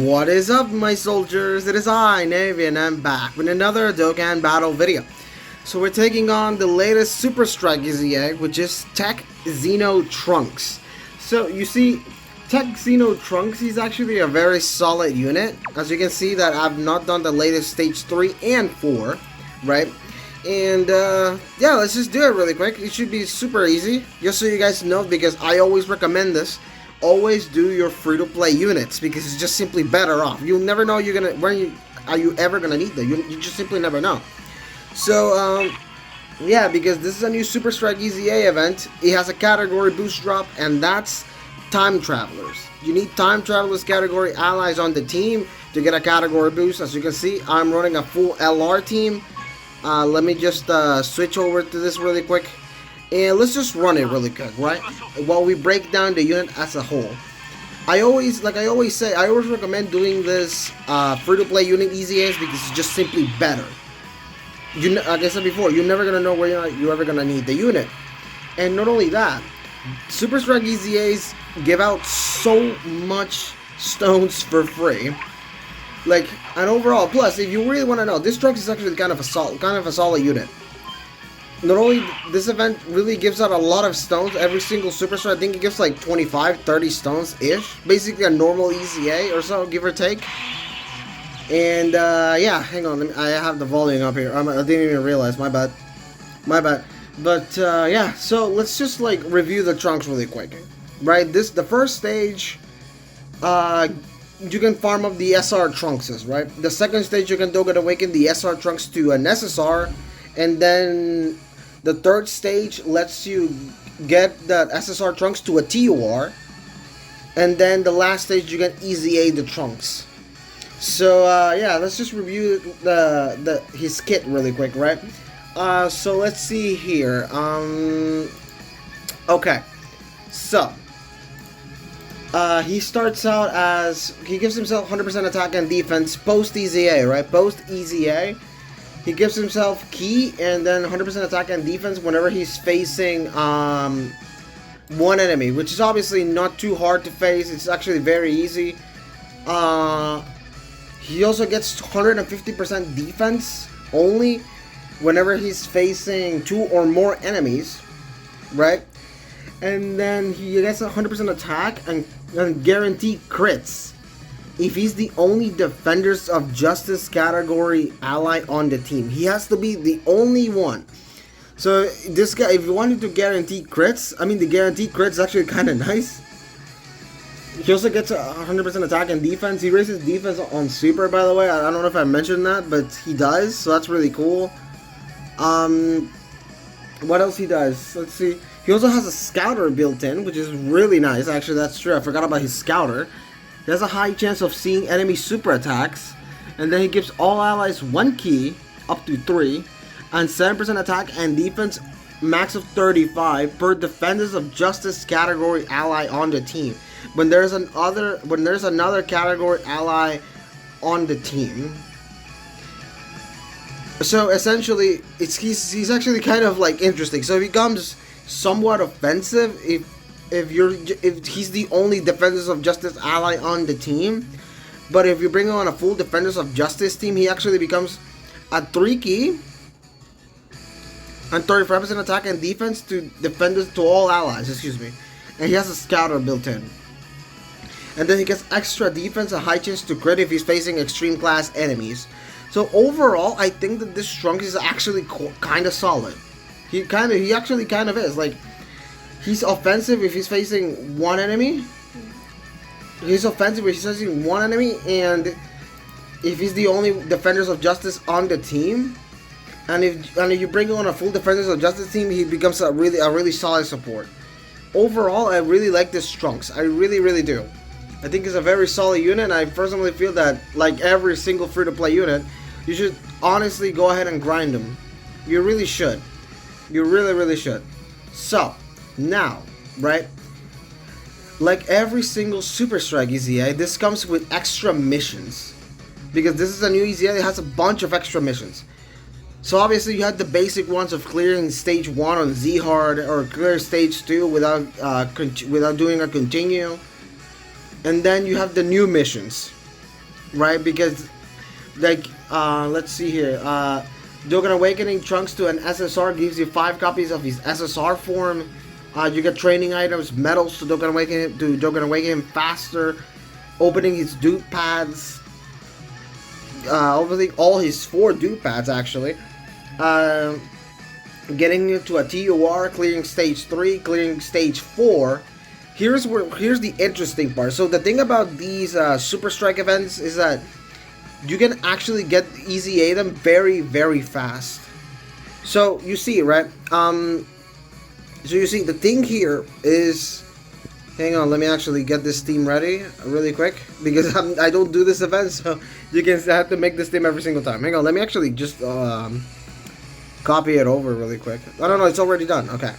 What is up, my soldiers? It is I, Navy, and I'm back with another Dokkan Battle video. So we're taking on the latest Super Strike EZA, which is Tech Xeno Trunks. So you see, Tech Xeno Trunks, he's actually a very solid unit. As you can see that I've not done the latest stage 3 and 4, right? And yeah, let's just do it really quick. It should be super easy, just so you guys know, because I always recommend this. Always do your free-to-play units because it's just simply better off. You'll never know are you ever gonna need them. You just simply never know. So yeah, because this is a new Super Strike EZA event. It has a category boost drop, and that's time travelers. You need time travelers category allies on the team to get a category boost. As you can see, I'm running a full LR team. Let me just switch over to this really quick. And let's just run it really quick, right? While we break down the unit as a whole. I always recommend doing this free-to-play unit EZAs because it's just simply better. Like I said before, you're never gonna know where you're ever gonna need the unit. And not only that, Super Strike EZAs give out so much stones for free. Like, an overall plus, if you really want to know, this Trunks is actually kind of a solid unit. Not only this event really gives out a lot of stones, every single superstar, I think it gives like 25-30 stones ish, basically a normal EZA or so, give or take. And yeah, hang on, I have the volume up here. I didn't even realize, my bad. But yeah, so let's just like review the Trunks really quick, right? The first stage, you can farm up the SR Trunkses, right? The second stage, you can Dokkan awaken the SR Trunks to an SSR, and then the third stage lets you get the SSR Trunks to a TOR, and then the last stage you can EZA the Trunks. So yeah, let's just review his kit really quick, right? So let's see here. Okay, so he starts out as, he gives himself 100% attack and defense post EZA, right? Post EZA. He gives himself key and then 100% attack and defense whenever he's facing one enemy, which is obviously not too hard to face. It's actually very easy. He also gets 150% defense only whenever he's facing 2 or more enemies, right? And then he gets 100% attack and guaranteed crits if he's the only Defenders of Justice category ally on the team. He has to be the only one. So this guy, if you wanted to guarantee crits, I mean, the guaranteed crits is actually kind of nice. He also gets 100% attack and defense. He raises defense on super, by the way. I don't know if I mentioned that, but he does, so that's really cool. What else he does? Let's see. He also has a scouter built in, which is really nice. Actually, that's true. I forgot about his scouter. He has a high chance of seeing enemy super attacks, and then he gives all allies 1 key, up to 3, and 7% attack and defense, max of 35 per Defenders of Justice category ally on the team. When there's another category ally on the team. So essentially, he's actually kind of like interesting. So he becomes somewhat offensive if he's the only Defenders of Justice ally on the team. But if you bring on a full Defenders of Justice team, he actually becomes a 3 key and 35% attack and defense to defenders to all allies, excuse me. And he has a scouter built in. And then he gets extra defense and high chance to crit if he's facing extreme class enemies. So overall, I think that this Trunks is actually kind of solid. He actually kind of is. Like, he's offensive if he's facing one enemy. He's offensive if he's facing one enemy, and if he's the only Defenders of Justice on the team. And if you bring on a full Defenders of Justice team, he becomes a really solid support. Overall, I really like this Trunks. I really do. I think it's a very solid unit, and I personally feel that, like every single free-to-play unit, you should honestly go ahead and grind them. You really should. You really should. So, now, right, like every single Super Strike EZA, this comes with extra missions. Because this is a new EZA, it has a bunch of extra missions. So obviously you had the basic ones of clearing stage 1 on Z hard, or clear stage 2 without doing a continue. And then you have the new missions. right? Because like let's see here, Dokkan Awakening Trunks to an SSR gives you 5 copies of his SSR form. You get training items, medals to Dokkan Awaken him faster, opening his dupe pads, opening all his 4 dupe pads actually, getting you to a TUR, clearing stage 3, clearing stage 4. Here's the interesting part. So the thing about these Super Strike events is that you can actually get easy A them very, very fast. So you see, right? So you see, the thing here is, hang on, let me actually get this team ready really quick, because I don't do this event, so you can have to make this team every single time. Hang on, let me actually just copy it over really quick. I don't know, it's already done. Okay.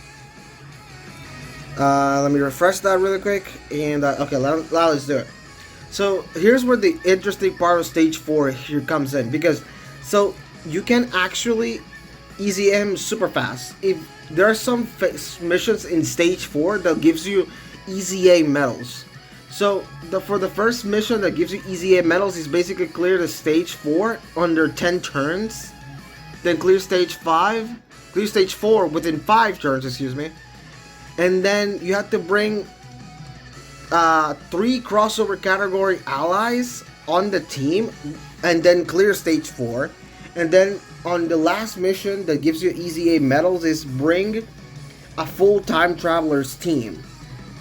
Let me refresh that really quick, and okay, let's do it. So here's where the interesting part of stage 4 here comes in, because so you can actually easy him super fast. If there are some missions in stage 4 that gives you easy A medals. So for the first mission that gives you easy A medals is basically clear the stage 4 under 10 turns, then clear stage 4 within 5 turns, excuse me, and then you have to bring 3 crossover category allies on the team, and then clear stage 4. And then on the last mission that gives you easy A medals is bring a full time travelers team,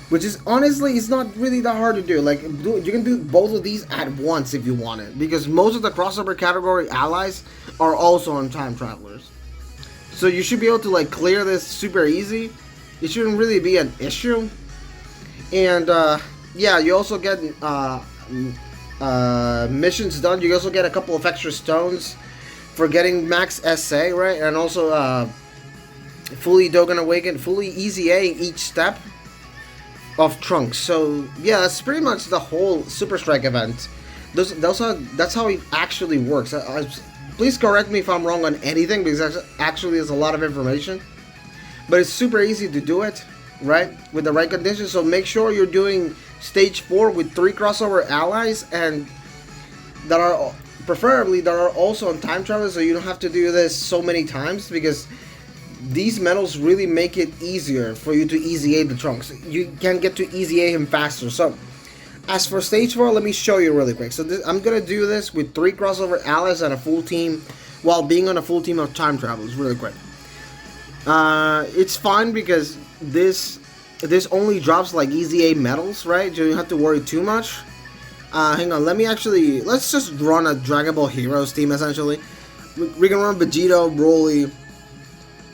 which is honestly, it's not really that hard to do. Like, you can do both of these at once if you want it, because most of the crossover category allies are also on time travelers. So you should be able to like clear this super easy. It shouldn't really be an issue. And yeah, you also get missions done. You also get a couple of extra stones for getting max SA, right? And also fully Dokkan Awaken, fully easy A each step of Trunks. So yeah, that's pretty much the whole Super Strike event. That's how it actually works. Please correct me if I'm wrong on anything, because actually there's a lot of information. But it's super easy to do it, right? With the right conditions. So make sure you're doing stage 4 with 3 crossover allies, and that are preferably that are also on time travel, so you don't have to do this so many times, because these medals really make it easier for you to easy A the Trunks. You can get to easy A him faster. So as for stage 4, let me show you really quick. So I'm gonna do this with 3 crossover allies and a full team, while being on a full team of time travelers really quick. It's fine because this only drops like easy A medals, right? You don't have to worry too much. Hang on, let's just run a Dragon Ball Heroes team essentially. We can run Vegito, Broly,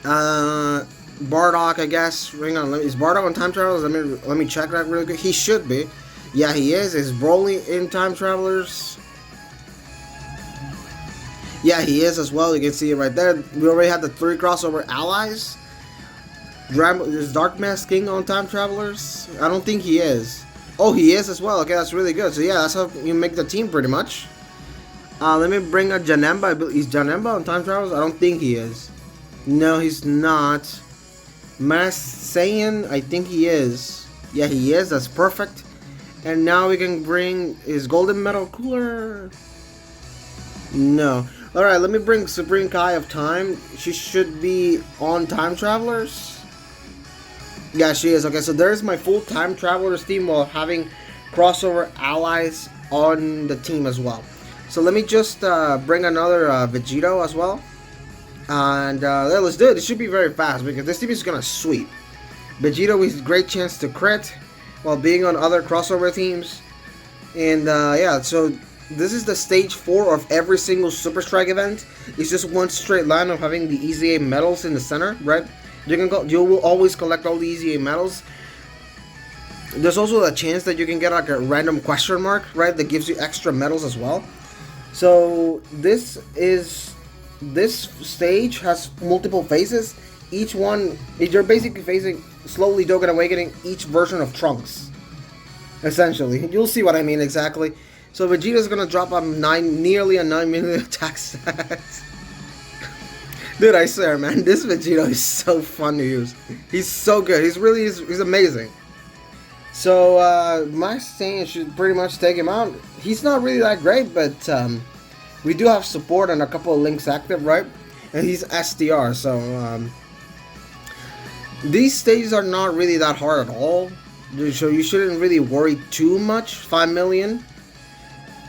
Bardock, I guess. Hang on, is Bardock on time travelers? Let me check that really quick. He should be. Yeah, he is. Is Broly in time travelers? Yeah, he is as well. You can see it right there. We already have the 3 crossover allies. Is Dark Mask King on time travelers? I don't think he is. Oh, he is as well. Okay, that's really good. So yeah, that's how you make the team pretty much. Let me bring a Janemba. Is Janemba on time travelers? I don't think he is. No, he's not. Saiyan, I think he is. Yeah, he is. That's perfect. And now we can bring his Golden Metal Cooler. No. Alright, let me bring Supreme Kai of Time. She should be on time travelers. Yeah, she is. Okay, so there's my full time travelers team while having crossover allies on the team as well. So let me just bring another Vegito as well. And let's do it. It should be very fast because this team is gonna sweep. Vegito is a great chance to crit while being on other crossover teams. And yeah, so this is the stage 4 of every single Super Strike event. It's just one straight line of having the easy A medals in the center, right? You will always collect all the easy A medals. There's also a chance that you can get like a random question mark, right? That gives you extra medals as well. So this stage has multiple phases. Each one, you're basically facing slowly Dokkan Awakening each version of Trunks. Essentially, you'll see what I mean exactly. So Vegeta's gonna drop a nearly a 9 million attack stats. Dude, I swear, man, this Vegito is so fun to use. He's so good. He's amazing. So my saying should pretty much take him out. He's not really that great, but we do have support and a couple of links active, right? And he's SDR, so these stages are not really that hard at all. So you shouldn't really worry too much. 5 million.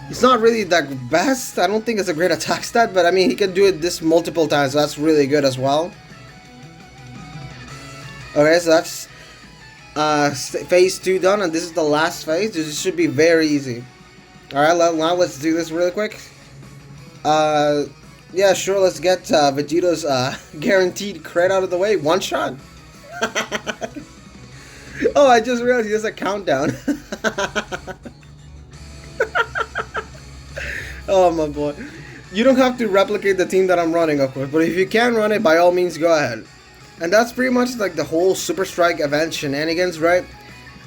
It's not really the best. I don't think it's a great attack stat, but I mean, he can do it this multiple times, so that's really good as well. Okay, so that's phase 2 done, and this is the last phase. This should be very easy. Alright, now let's do this really quick. Yeah, sure, let's get Vegeta's guaranteed crit out of the way. One shot. Oh, I just realized he has a countdown. Oh my boy. You don't have to replicate the team that I'm running, of course, but if you can run it, by all means, go ahead. And that's pretty much like the whole Super Strike event shenanigans, right?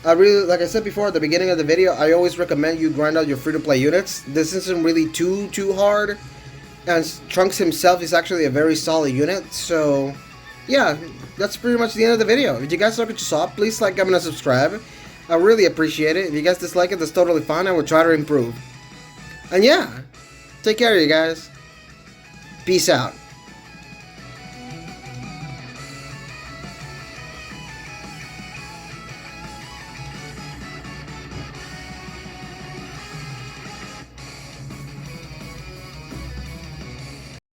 I really, like I said before at the beginning of the video, I always recommend you grind out your free-to-play units. This isn't really too hard, and Trunks himself is actually a very solid unit, so yeah, that's pretty much the end of the video. If you guys like what you saw, please like, comment, and subscribe. I really appreciate it. If you guys dislike it, that's totally fine. I will try to improve. And yeah, take care, you guys. Peace out.